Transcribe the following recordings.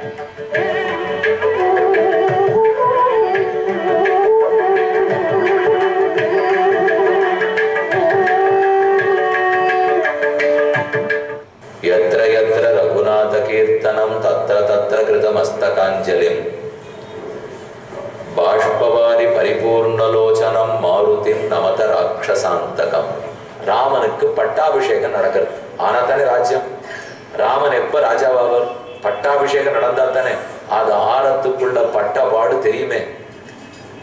यत्र यत्र रघुनाथ कीर्तनं तत्र तत्र कृतमस्तकाञ्जलिं बाष्पवारि परिपूर्णलोचनं मारुतिं नमत राक्षसान्तकं. ராமனுக்கு பட்டாபிஷேகம் நடக்கிறது. ஆனா தானே ராஜ்யம். ராமன் எப்ப ராஜாவாவர்? பட்டாபிஷேகம் நடந்தா தானே. அது ஆரத்துக்குள்ள பட்டபாடு தெரியுமே.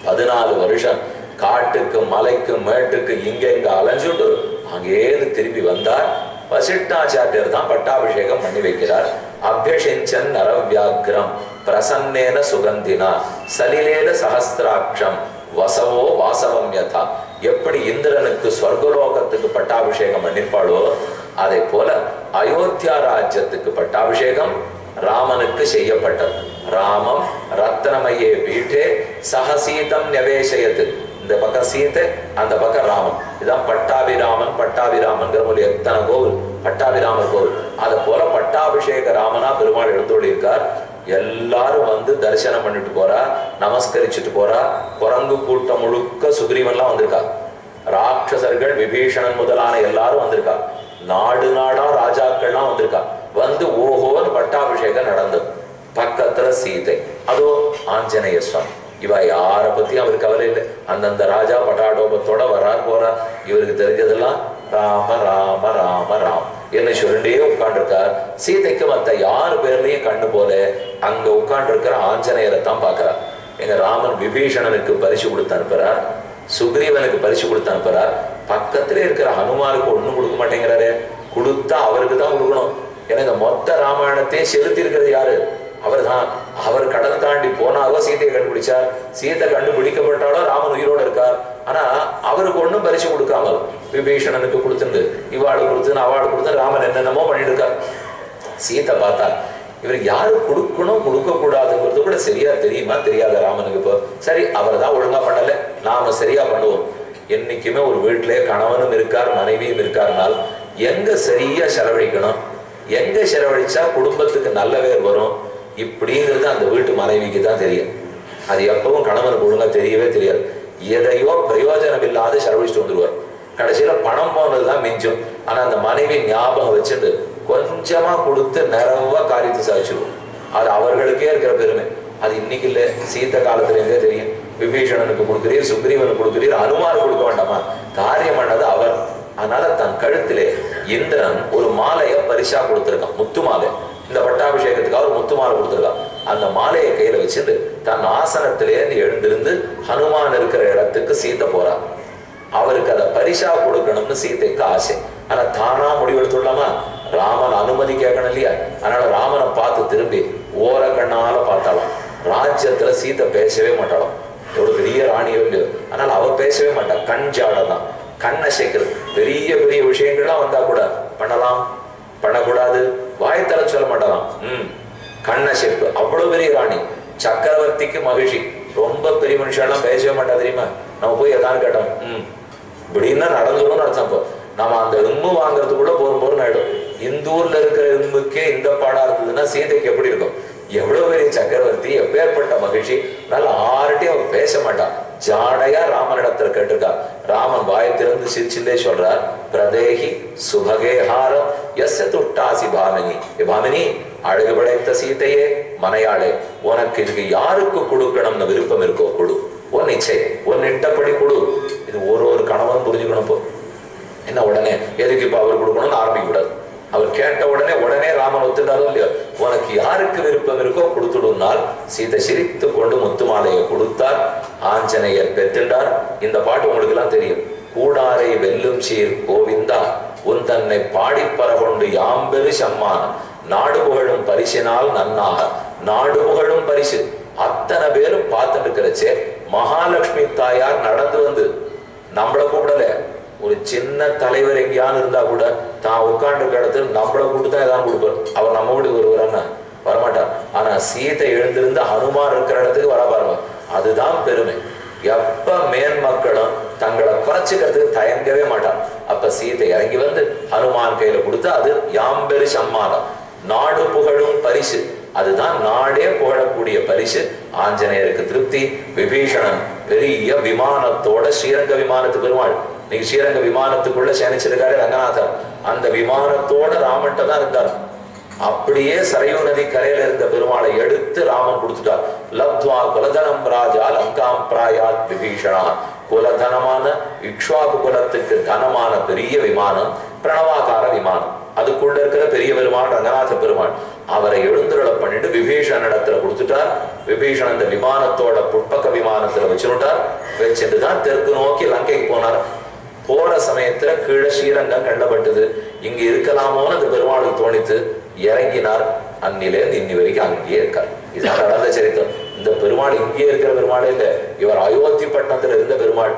14 வருஷம் காட்டுக்கு மலைக்கு மேட்டுக்கு இங்க அலைஞ்சுட்டு அங்கேது திரும்பி வந்தார். வசிஷ்டாச்சாரியர் தான் பட்டாபிஷேகம் பண்ணி வைக்கிறார். அபியஷிஞ்சன் நரவியாகிரம் பிரசன்னேன சுகந்தினா சலிலேன சஹஸ்திராட்சம் வசவோ வாசவம் யதா. எப்படி இந்திரனுக்கு ஸ்வர்கலோகத்துக்கு பட்டாபிஷேகம் பண்ணிருப்பாளோ அதை போல அயோத்தியா ராஜ்யத்துக்கு பட்டாபிஷேகம் ராமனுக்கு செய்யப்பட்டது. ராமம் ரத்னமயே பீட்டே சஹசீதம் நவேஷயத்து. இந்த பக்கம் சீதை, அந்த பக்கம் ராமன். இதான் பட்டாபிராமன். பட்டாபிராமன்கிற ஒரு எத்தனை கோவில், பட்டாபிராமர் கோவில். அதை போல பட்டாபிஷேக ராமனா பெருமாள் எழுந்தொழியிருக்கார். எல்லாரும் வந்து தரிசனம் பண்ணிட்டு போறா, நமஸ்கரிச்சுட்டு போறா. குரங்கு கூட்டம் முழுக்க சுக்ரீவன்லாம் வந்திருக்கா. ராட்சசர்கள் விபீஷணன் முதலான எல்லாரும் வந்திருக்கா. நாடு நாடா ராஜாக்கள்லாம் வந்திருக்கா. வந்து ஓஹோன்னு பட்டாபிஷேகம் நடந்தது. பக்கத்துல சீதை, அதோ ஆஞ்சநேய சுவாமி. இவ யார பத்தியும் அவருக்கு கவலை இல்லை. அந்தந்த ராஜா பட்டாடோபத்தோட வரார் போறார். இவருக்கு தெரிஞ்சதெல்லாம் ராம ராம ராம ராம் என்ன சொல்லிட்டே உட்காண்டிருக்கார். சீதைக்கு மத்த யாரு பேர்லயும் கண்ணு போல அங்க உட்காண்டு இருக்கிற ஆஞ்சநேயரை தான் பாக்குறார். எங்க ராமன் விபீஷணனுக்கு பரிசு கொடுத்து அனுப்புறார், சுக்ரீவனுக்கு பரிசு கொடுத்து அனுப்புறார். பக்கத்திலே இருக்கிற ஹனுமாருக்கு ஒண்ணும் கொடுக்க மாட்டேங்கிறாரு. கொடுத்தா அவருக்கு தான் கொடுக்கணும். எனக்கு மொத்த ராமாயணத்தையும் செலுத்தி இருக்கிறது யாரு? அவர் தான். அவர் கடல் தாண்டி போனாலோ சீதையை கண்டுபிடிச்சார். சீதை கண்டுபிடிக்கப்பட்டாலோ ராமன் உயிரோடு இருக்கார். ஆனா அவருக்கு ஒன்றும் பரிசு கொடுக்காமல் விபீஷணனுக்கு கொடுத்துருந்து இவாளுக்கு கொடுத்துன்னு அவளுக்கு கொடுத்து ராமன் என்னென்னமோ பண்ணிட்டு இருக்கார். சீதை பார்த்தா இவருக்கு யாரு கொடுக்கணும் கொடுக்க கூடாதுங்கிறது கூட சரியா தெரியுமா தெரியாத ராமனுக்கு. இப்போ சரி அவர் தான் ஒழுங்கா பண்ணல, நாம சரியா பண்ணுவோம். என்னைக்குமே ஒரு வீட்டிலே கணவனும் இருக்கார் மனைவியும் இருக்காருனால் எங்க சரியா செலவழிக்கணும், எங்க செலவழிச்சா குடும்பத்துக்கு நல்ல பேர் வரும் இப்படிங்கிறது அந்த வீட்டு மனைவிக்கு தான் தெரியும். அது எப்பவும் கணவனுக்கு ஒழுங்கா தெரியவே தெரியாது. எதையோ பிரயோஜனம் இல்லாத செலவழிச்சுட்டு வந்துருவார். கடைசியில பணம் போனதுதான் மிஞ்சும். ஆனா அந்த மனைவி ஞாபகம் வச்சுட்டு கொஞ்சமா கொடுத்து நிறைவா காரியத்தை சாதிச்சிருவோம். அது அவர்களுக்கே இருக்கிற பெருமை. அது இன்னைக்கு இல்லை, சீத்த காலத்துல இருந்தே தெரியும். விபீஷணனுக்கு கொடுக்குறீர், சுக்ரீவனுக்கு கொடுக்குறீர், அனுமார் கொடுக்க வேண்டாமா? காரியம் பண்ணது அவர். அதனால தன் கழுத்திலே இந்திரன் ஒரு மாலையை பரிசா கொடுத்திருக்கான், முத்து மாலை. இந்த பட்டாபிஷேகத்துக்காக ஒரு முத்து மாலை கொடுத்திருக்கான். அந்த மாலையை கையில வச்சுட்டு தன் ஆசனத்திலேருந்து எழுந்திருந்து ஹனுமான் இருக்கிற இடத்துக்கு சீத்தை போறார். அவருக்கு அதை பரிசா கொடுக்கணும்னு சீதைக்கு ஆசை. ஆனா தானா முடிவெடுத்துள்ளாமா? ராமன் அனுமதி கேட்கணும் இல்லையா? அதனால ராமனை பார்த்து திரும்பி ஓர கண்ணால பார்த்தாலும். ராஜ்யத்துல சீத்தை பேசவே மாட்டாளாம். ஒரு பெரிய ராணியோ இல்லையோ, அதனால அவ பேசவே மாட்டா. கண் ஜாடதான், கண்ணை சேர்க்கிறது. பெரிய பெரிய விஷயங்கள்லாம் வந்தா கூட பண்ணலாம், பண்ணக்கூடாது, வாயத்தல சொல்ல மாட்டாலாம். கண்ணை சேர்ப்பு. அவ்வளவு பெரிய ராணி, சக்கரவர்த்திக்கு மகிழ்ச்சி. ரொம்ப பெரிய மனுஷெல்லாம் பேசவே மாட்டா தெரியுமா? நம்ம போய் எதான்னு கேட்டோம் இப்படின்னா நடந்துடும் அர்த்தம். நம்ம அந்த எம்பு வாங்குறதுக்குள்ள போரும் ஆயிடும். இந்த ஊர்ல இருக்கிற எம்புக்கே இந்த பாடா இருந்ததுன்னா சீதைக்கு எப்படி இருக்கும்? எவ்வளவு பெரிய சக்கரவர்த்தி, எப்பேற்பட்ட மகிழ்ச்சி. அதனால ஆர்ட்டையும் அவர் பேச மாட்டான். ஜாடையா ராமனிடத்துல கேட்டிருக்கா. ராமன் வாயை திறந்து சிரிச்சுட்டே சொல்றார், பிரதேகி சுபகேஹாரம் எஸ் துட்டாசி பாமினி. பாமினி, அழகு படைத்த சீதையே, மனையாளே, உனக்கு இதுக்கு யாருக்கு கொடுக்கணும்னு விருப்பம் இருக்கோ கொடு. உன் இச்சை, உன் இட்டப்படி கொடு. இது ஒரு கணவன் புரிஞ்சுக்கணும். இப்போ என்ன உடனே எதுக்கு இப்ப அவர் கொடுக்கணும்னு ஆரம்பிக்க கூடாது. அவர் கேட்ட உடனே ராமன் ஒத்துட்டாலும் இல்லையோ, உனக்கு யாருக்கு விருப்பம் இருக்கோ கொடுத்துடுனால் சீதை சிரித்து கொண்டு முத்து மாலையை கொடுத்தார். ஆஞ்சநேயர் பெற்றுண்டார். இந்த பாட்டு உங்களுக்கு எல்லாம் தெரியும். கூடாரை வெல்லும் சீர் கோவிந்தா உன் தன்னை பாடிப்பற கொண்டு யாம்பெரு சம்மானம் நாடு புகழும் பரிசினால் நன்னாக. நாடு புகழும் பரிசு. அத்தனை பேரும் பார்த்துட்டு இருக்கிறச்சே மகாலட்சுமி தாயார் நடந்து வந்து நம்மளை கூப்பிடல. ஒரு சின்ன தலைவர் எங்கேயான்னு இருந்தா கூட தான் உட்கார்ந்து இருக்க இடத்துல நம்மளை கூப்பிட்டு தான் ஏதாவது கொடுப்பார். அவர் நம்ம வீடு வருவார்னா வரமாட்டார். ஆனா சீதை எழுந்திருந்து ஹனுமான் இருக்கிற இடத்துக்கு வர பாருங்க. அதுதான் பெருமை. எப்ப மேன் மக்களும் தங்களை குறைச்சிக்கிறதுக்கு தயங்கவே மாட்டார். அப்ப சீதை இறங்கி வந்து ஹனுமான் கையில கொடுத்தா அது யாம்பெரு சம்மானம், நாடு புகழும் பரிசு. அதுதான் நாடே புகழக்கூடிய பரிசு. ஆஞ்சநேயருக்கு திருப்தி. விபீஷணன் பெரிய விமானத்தோட ஸ்ரீரங்க விமானத்து பெருமாள் நீங்க ஸ்ரீரங்க விமானத்துக்குள்ள சேனிச்சிருக்காரு ரங்கநாதர். அந்த விமானத்தோட ராமன்ட்ட தான் இருந்தார். அப்படியே சரையூ நதி கரையில இருந்த பெருமாளை எடுத்து ராமன் கொடுத்துட்டார். லப்த்வா குலதனம் ராஜா லங்காம் பிராயாத் விபீஷணா. குலதனமான இக்ஷ்வாகு குலத்துக்கு தனமான பெரிய விமானம் பிரணவாகார விமானம். அதுக்குள்ள இருக்கிற பெரிய பெருமாள் ரங்கநாத பெருமாள். அவரை எழுந்துருள பண்ணிட்டு விபீஷணன் இடத்துல கொடுத்துட்டார். விபீஷணன் அந்த விமானத்தோட புட்பக்க விமானத்துல வச்சுட்டார். வச்சுட்டு தான் தெற்கு நோக்கி லங்கைக்கு போனார். போற சமயத்துல கீழே ஸ்ரீரங்கம் கண்டப்பட்டது. இங்க இருக்கலாமோன்னு அந்த பெருமாளுக்கு தோணித்து இறங்கினார். அன்னிலேருந்து இன்னி வரைக்கும் அங்கேயே இருக்கார். இதுதான் நடந்த சரித்திரம். இந்த பெருமாள் இங்கே இருக்கிற பெருமாளே இல்லை, இவர் அயோத்தி பட்டணத்துல இருந்த பெருமாள்.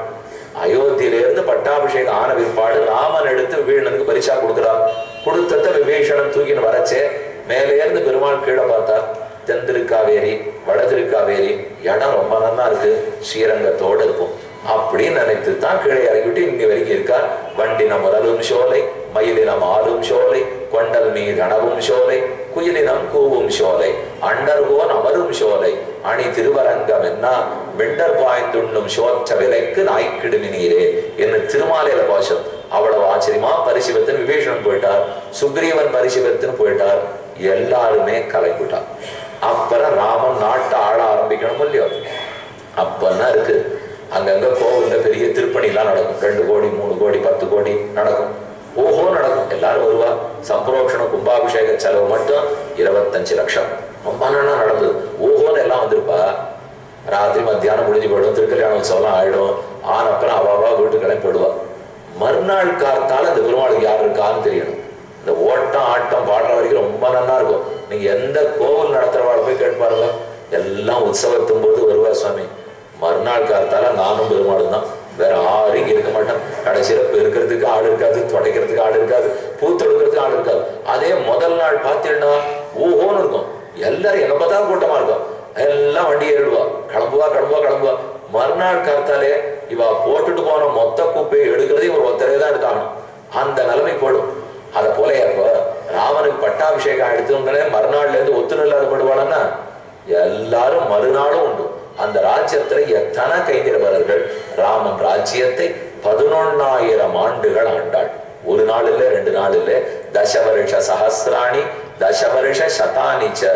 அயோத்தியிலிருந்து பட்டாபிஷேகம் ஆன பிற்பாடு ராமன் எடுத்து விபீஷணனுக்கு பரிசா கொடுக்கிறார். கொடுத்தத விபீஷணன் தூக்கின்னு வரச்சே மேலே இருந்து பெருமாள் கீழே பார்த்தார். தென்திருக்காவேரி வடதிருக்காவேரி இடம் ரொம்ப நல்லா இருக்கு, ஸ்ரீரங்கத்தோடு இருக்கும் அப்படின்னு நினைத்து தான் கீழே இறங்கிவிட்டு இன்னி வரைக்கும் இருக்கார். வண்டினம் முதலும் சோலை, மயிலினம் ஆளும் சோலை, கொண்டல் மீது அணவும் சோலை, குயிலினம் கூவும் சோலை, அண்டர்கோன் அமரும் சோலை, அணி திருவரங்கம் என்ன வெண்டர் பாய்ந்துண்ணும் சோற்ற விலைக்கு நாய்க்கிடுமி நீரே என்று திருமாலையில பாசம். அவ்வளவு ஆச்சரியமா பரிசிவத்தின் விபீஷணன் போயிட்டார். சுக்ரீவன் பரிசிவத்தின் போயிட்டார். எல்லாருமே கலைவிட்டார். அப்புறம் ராமன் நாட்டை ஆள ஆரம்பிக்கணும் இல்லையோ. அப்பன்னா இருக்கு அங்கங்க கோவில்ல பெரிய திருப்பணிலாம் நடக்கும். 2 கோடி 3 கோடி 10 கோடி நடக்கும். ஓஹோ நடக்கும். எல்லாரும் வருவா. சம்பரோக்ஷணம் கும்பாபிஷேக செலவு மட்டும் 25 லட்சம். ரொம்ப நாளா நடந்தது. ஓஹோன்னு எல்லாம் வந்திருப்பா. ராத்திரி மத்தியானம் முடிஞ்சு போயிடும். திருக்கல்யாண உற்சவம்லாம் ஆயிடும். ஆனப்புறம் அவாவா வீட்டு கிளம்பி போயிடுவா. மறுநாள் காத்தால இந்த பெருமாளுக்கு யார் இருக்கான்னு தெரியணும். இந்த ஓட்டம் ஆட்டம் பாடுற வரைக்கும் ரொம்ப நல்லா இருக்கும். நீங்க எந்த கோவில் நடத்துறவாளை போய் கேட்பாருங்க. எல்லாம் உற்சவத்தும் போது வருவா சுவாமி. மறுநாள் காலத்தால நானும் பெருமாளும் தான், வேற யாரும் இங்க இருக்க மாட்டேன். கடைசியில பெருக்கிறதுக்கு ஆள் இருக்காது, துடைக்கிறதுக்கு ஆள் இருக்காது, பூ தொடுக்கிறதுக்கு ஆள் இருக்காது. அதே முதல் நாள் பார்த்தீங்கன்னா ஓஹோன்னு இருக்கும். எல்லாரும் எங்க பார்த்தாலும் கூட்டமா இருக்கும். எல்லாம் வண்டி ஏறிடுவா, கிளம்புவா கிளம்புவா கிளம்புவா. மறுநாள் காலத்தாலே இவ போட்டுட்டு போன மொத்த குப்பையை எடுக்கிறதே ஒரு ஒத்தரே தான் எடுத்தாகணும். அந்த நிலைமை போடும். அதை போல இப்போ ராமனுக்கு பட்டாபிஷேகம் எடுத்தோம்னாலே மறுநாள்ல இருந்து ஒத்துணை இல்லாத படுவாளன்னா எல்லாரும் மறுநாளும் உண்டு. அந்த ராஜ்யத்துல எத்தனை கைதிரவர்கள் ராமன் ராஜ்யத்தை 11,000 ஆண்டுகள் ஆண்டாள். ஒரு நாள் இல்ல, 2 நாள் இல்ல. தசவருஷ சஹஸ்ராணி தசவருஷ சதானிச்ச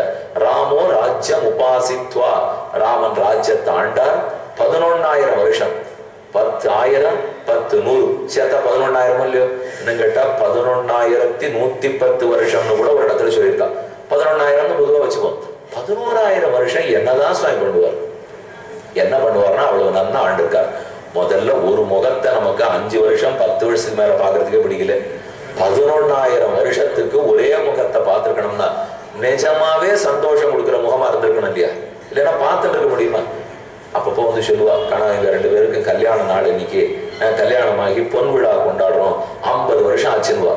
ராமோ ராஜ்யம் உபாசித்வா. ராமன் ராஜ்யத்தை ஆண்டார் 11,000 வருஷம். 10,000 10 100 சேர்த்தா 11,000 இல்லையோ. இன்னும் கேட்டா 11,110 வருஷம்னு கூட ஒரு இடத்துல சொல்லியிருக்கா. 11,000 பொதுவா வச்சுக்கோம். 11,000 வருஷம் என்னதான் சுவாமி பண்ணுவார்? என்ன பண்ணுவார்னா அவ்வளவு நன்னா ஆண்டிருக்கார். முதல்ல ஒரு முகத்தை நமக்கு 5 வருஷம் 10 வருஷத்துக்கு மேல பாக்குறதுக்கே பிடிக்கல. 11,000 வருஷத்துக்கு ஒரே முகத்தை பார்த்திருக்கணும்னா நிஜமாவே சந்தோஷம் கொடுக்குற முகமா இருந்திருக்கணும் இல்லையா? இல்லைன்னா பார்த்துட்டு இருக்க முடியுமா? அப்பப்போ வந்து சொல்லுவா, கணா எங்க 2 பேருக்கும் கல்யாண நாள் இன்னைக்கு, கல்யாணமாகி பொன் விழா கொண்டாடுறோம், 50 வருஷம் ஆச்சுன்னுவா.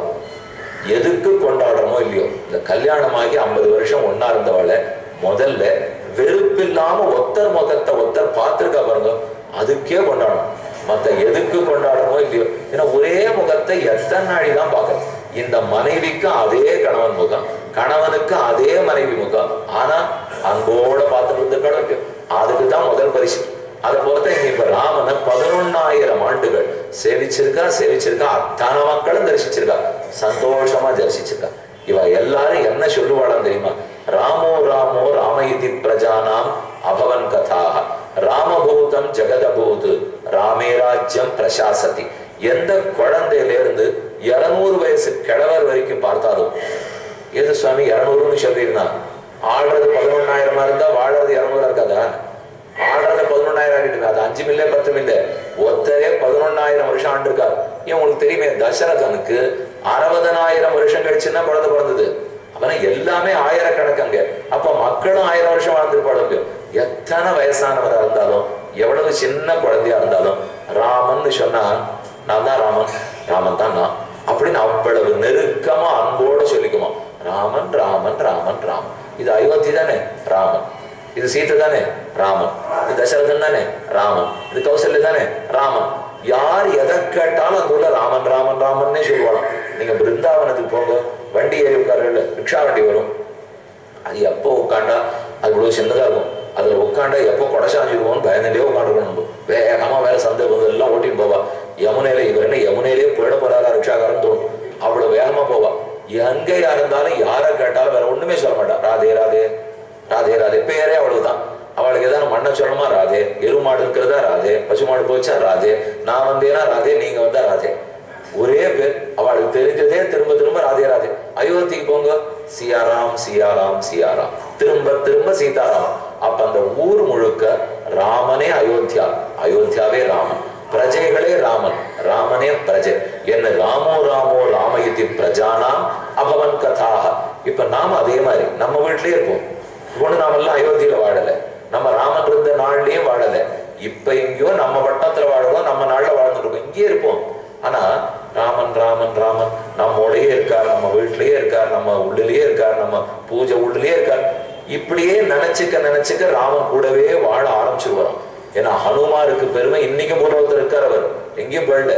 எதுக்கு கொண்டாடுறோமோ இல்லையோ, இந்த கல்யாணமாகி 50 வருஷம் ஒன்னா இருந்தவாளை முதல்ல வெறுப்பில்லாம ஒத்தர் முகத்தை ஒத்தர் பார்த்திருக்கா பாருங்க, அதுக்கே கொண்டாடணும். மத்த எதுக்கு கொண்டாடணுமோ இல்லையோ, ஏன்னா ஒரே முகத்தை எத்தனை நாடிதான் பார்க்கணும். இந்த மனைவிக்கு அதே கணவன் முகம், கணவனுக்கு அதே மனைவி முகம், ஆனா அன்போட பார்த்துட்டு இருந்திருக்காளோ இல்லையோ, அதுக்குதான் முதல் பரிசு. அதை பொறுத்த இப்ப ராமனை 11,000 ஆண்டுகள் சேவிச்சிருக்கா. அத்தனை மக்களும் தரிசிச்சிருக்கா, சந்தோஷமா தரிசிச்சிருக்கா. இவ எல்லாரும் என்ன சொல்லுவாளாம் தெரியுமா? ராமோ ராமோ ராமயிதி பிரஜானாம் அபவன் கதாக ராமபூதம் ஜெகதபூத் ராமே ராஜ்யம் பிரசாசதி. எந்த குழந்தையில இருந்து 200 வயசு கிழவர் வரைக்கும் பார்த்தாலும், எது சுவாமி 200ன்னு சொல்றீங்கன்னா ஆடுறது 11,000 இருந்தா வாழறது 200 இருக்காதா? ஆடுறத 11,000 ஆகிட்டு, அது 5 மில்ல 10 மில்ல, ஒத்தரே 11,000 வருஷம் ஆண்டு இருக்காரு. ஏன் உங்களுக்கு தெரியுமே, தசரதனுக்கு 60,000 வருஷம் கழிச்சுன்னா குழந்தை பிறந்தது. அப்பனா எல்லாமே ஆயிரக்கணக்கங்க. அப்ப மக்களும் 1000 வருஷம் வாழ்ந்துருப்பாடு. எத்தனை வயசானவரா இருந்தாலும், எவ்வளவு சின்ன குழந்தையா இருந்தாலும், ராமன் சொன்னா நான் தான் ராமன், ராமன் தான் நான் அப்படின்னு அவ்வளவு நெருக்கமா அன்போடு சொல்லிக்குமா. ராமன் ராமன் ராமன் ராமன். இது அயோத்தி தானே ராமன், இது சீதை தானே ராமன், இது தசரதன் தானே ராமன், இது கௌசல்யா தானே ராமன். யார் எதை கேட்டாலும் அது உள்ள ராமன் ராமன் ராமன்னே சொல்லுவாங்க. நீங்க பிருந்தாவனத்துக்கு போங்க, வண்டி ஏறி உட்கார்ல ரிக்ஷா வண்டி வரும், அது எப்போ உட்காண்டா அது இவ்வளவு சின்னதா இருக்கும். அதுல உட்காண்டா எப்போ கொடைசாஞ்சிருவோம்னு பயந்துட்டே உட்காந்துருக்கணும். நம்ம வேகமா வேற சந்தை வந்து எல்லாம் ஓட்டிட்டு போவா. யமுனையில இவர் என்ன யமுனையிலே போயிட போறாரா ரிக்ஷாக்காரன் தோணும். அவ்வளவு வேகமா போவா. எங்கேயா இருந்தாலும் யாரை கேட்டாலும் வேற ஒண்ணுமே சொல்ல மாட்டா. ராதே ராதே ராதே ராதே பேரே அவ்வளவுதான். அவளுக்கு ஏதாவது மண்ணை சொல்லணுமா ராதே, எருமாடு இருக்கிறதா ராதே, பசுமாடு போச்சா ராதே, நான் வந்தேனா ராதே, நீங்க வந்தா ராதே, ஒரே பேர். அவளுக்கு தெரிஞ்சதே திரும்ப திரும்ப ராதே ராதே. அயோத்திக்கு போங்க, சியாராம் சியாராம் சியாராம், திரும்ப திரும்ப சீதாராம். அப்ப அந்த ஊர் முழுக்க ராமனே அயோத்தியா, அயோத்தியாவே ராமன், பிரஜைகளே ராமன், ராமனே பிரஜை. என்ன ராமோ ராமோ ராமயுதி பிரஜானாம் அபவன் கதாக. இப்ப நாம அதே மாதிரி நம்ம வீட்டிலே இருப்போம். ஒண்ணு நாமெல்லாம் அயோத்தியில வாழல, நம்ம ராமன் இருந்த நாள்லயும் வாழல. இப்ப எங்கேயோ நம்ம வட்டத்துல வாழறோம், நம்ம நாள்ல வாழ்ந்துட்டு இருக்கோம், இங்கேயே இருப்போம். ஆனா ராமன் ராமன் ராமன் நம்மோடயே இருக்கார், நம்ம வீட்டிலேயே இருக்கார், நம்ம உள்ளிலேயே இருக்கார், நம்ம பூஜை உள்ளிலேயே இருக்கார். இப்படியே நினைச்சுக்க நினைச்சுக்க ராமன் கூடவே வாழ ஆரம்பிச்சுருவோம். ஏன்னா ஹனுமாருக்கு பெருமை இன்னைக்கும் பூலோகத்தில் இருக்கார். அவர் எங்கேயும் போயிடல.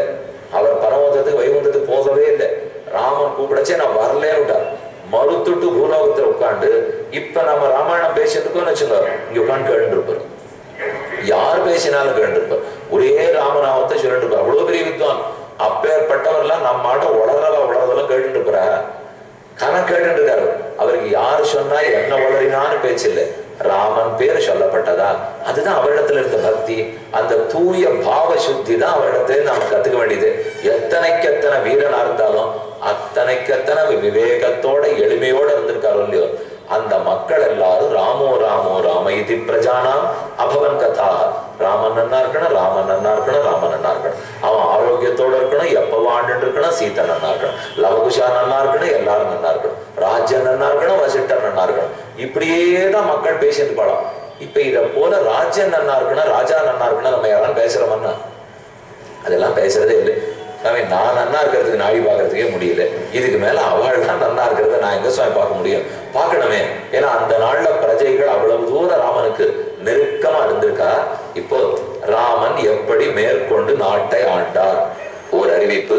அவர் பரமோதத்துக்கு வைகுந்தத்துக்கு போகவே இல்லை. ராமன் கூப்பிடச்சே நான் வரலேன்னு விட்டார். மறுத்துட்டு பூலோகத்துல உட்காந்து இப்ப நம்ம ராமாயணம் பேசிட்டு இருக்கோம்னு வச்சுங்க, இங்க உட்காந்து கேட்டு இருப்பார். யார் பேசினாலும் கேட்டு இருப்பார். ஒரே ராமநாமத்தை சொல்லிட்டு இருப்பார். அவ்வளவு பெரிய வித்வான். அப்பேற்பட்டவர்லாம் நம்ம ஆட்ட உளறதெல்லாம் கேட்டு இருப்பாரா? கணக்கு கேட்டு இருக்காரு. அவருக்கு யாரு சொன்னா என்ன உளறினான்னு பேச்சு இல்லை. ராமன் பேர் சொல்லப்பட்டதா, அதுதான் அவரிடத்துல இருந்த பக்தி. அந்த தூய பாவ சுத்தி தான் அவரிடத்துல நாம கத்துக்க வேண்டியது. எத்தனைக்கு எத்தனை வீரனா இருந்தாலும் அத்தனைக்கத்தனை விவேகத்தோட எளிமையோட இருந்திருக்காரோ இல்லையோ, அந்த மக்கள் எல்லாரும் ராமோ ராமோ ராம இது பிரஜானாம் அபவன் கதாக. ராமன் நன்னா இருக்கணும், ராமன் நன்னா இருக்கணும், ராமன் நன்னா இருக்கணும், அவன் ஆரோக்கியத்தோட இருக்கணும், எப்ப வாழ்ந்துட்டு இருக்கணும், சீத்தை நன்னா இருக்கணும், லவகுஷா நன்னா இருக்கணும், எல்லாரும் நன்னா இருக்கணும், ராஜ்யம் நன்னா இருக்கணும், வசிட்டர் நன்னா இருக்கணும். இப்படியே தான் மக்கள் பேசிட்டு போலாம். இப்ப இத போல ராஜ்யம் நன்னா இருக்கணும், ராஜா நன்னா இருக்கணும் நம்ம யாரும் பேசுறோம்னா அதெல்லாம் பேசுறதே இல்லை. நான் நன்னா இருக்கிறதுக்கு நாடி பார்க்கறதுக்கே முடியல. இதுக்கு மேல அவள் தான் நன்னா இருக்கிறத நான் எங்க சுவாமி பார்க்க முடியும்? பார்க்கணுமே. ஏன்னா அந்த நாள்ல பிரஜைகள் அவ்வளவு தூரம் ராமனுக்கு நெருக்கமா இருந்திருக்கா. இப்போ ராமன் எப்படி மேற்கொண்டு நாட்டை ஆண்டார் ஒரு அறிவிப்பு.